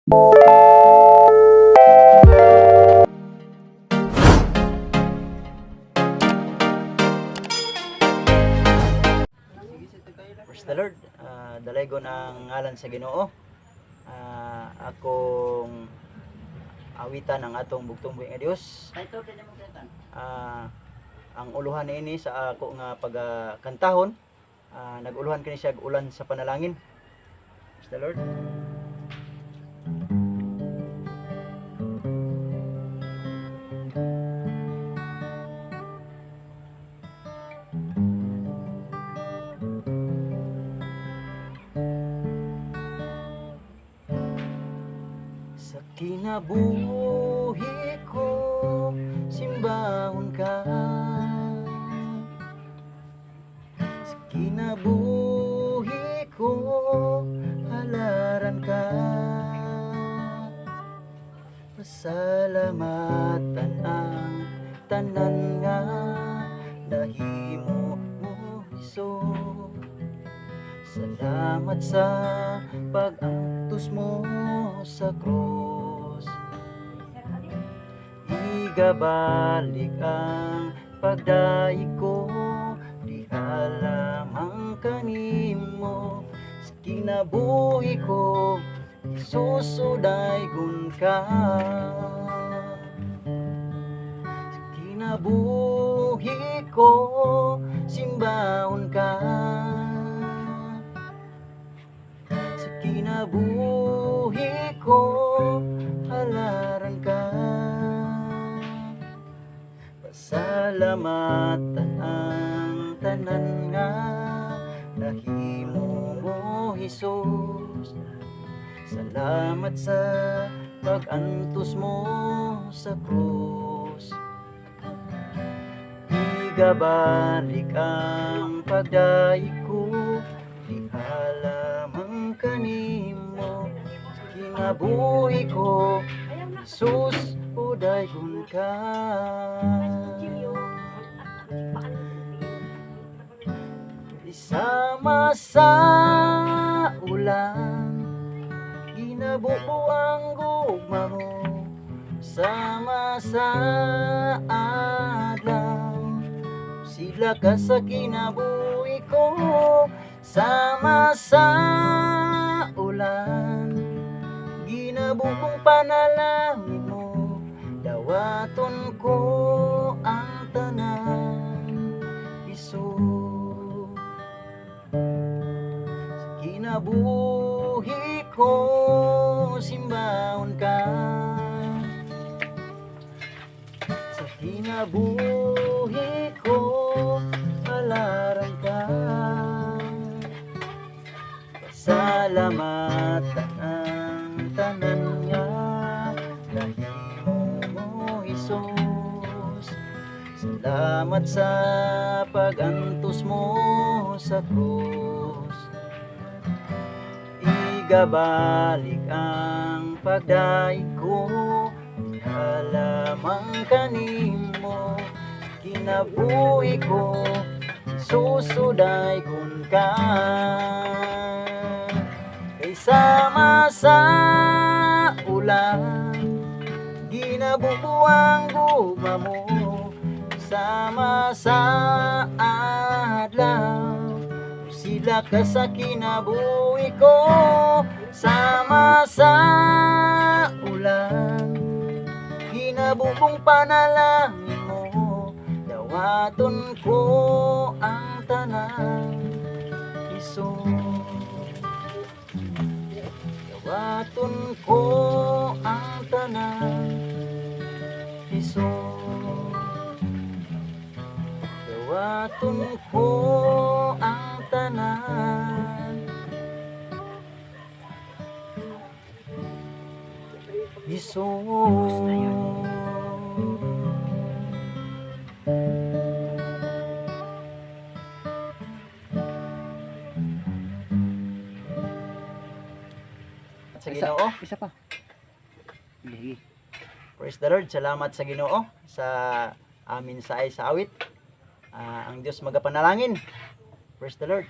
Praise the Lord. Dalaygon ang ngalan sa Ginoo. Akong awitan ang atong bugtong buhi nga Dios. Ang uluhan niini sa ako nga pagkantahon, naguluhan kini siya ulan sa panalangin. Praise the Lord. Sa kinabuhi ko, simbahon ka. Sa kinabuhi ko, halaran ka. Pasalamatan ang tanan nga nahimo mo, Hesus. Salamat sa pag-antos mo sa krus. Igabalik ang pagdaig ko, diha lamang kanimo. Sa kinabuhi ko, isusudaygon ka. Sa kinabuhi ko, simbahon ka. Sa kinabuhi ko, halaran ka. Pasalamatan ang tanan nga nahimo mo, Hesus. Salamat sa pag-antos mo sa krus. Igabalik ang pagdaig ko, diha lamang kanimo. Sa kinabuhi ko, Hesus, udaygon ka. Isama sa ulan, ginabuo ang gugma mo. Sama sa adlaw, sila ka sa kinabuhi ko. Sama sa ulan, ginabuong panalangin mo. Dawaton ko ang tanan, Hesus. Sa kinabuhi ko, simbahon ka. Sa kinabuhi ko, halaran ka. Pasalamatan ang tanan nga nahimo mo, Hesus. Salamat sa pag-antos mo sa krus. Igabalik ang pagdaig ko, diha lamang kanimo. Kinabuhi ko, susudaygon ka. Kay sama sa ulan, ginabuo ang gugma mo. Sama sa adlaw, sila ka sa kinabuhi ko. Sama sa ulan, ginabuong panalangin mo. Dawaton ko ang tanan, Hesus. Dawaton ko ang tanan, Hesus. Dawaton ko ang tanan, Hesus. Sa Ginoo. Isa pa. Sige. Praise the Lord. Salamat sa Ginoo sa amin sa awit. Ang Diyos magapanalangin. Praise the Lord.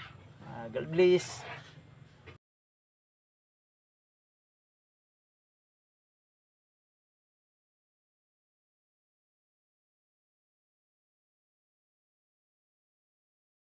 God bless.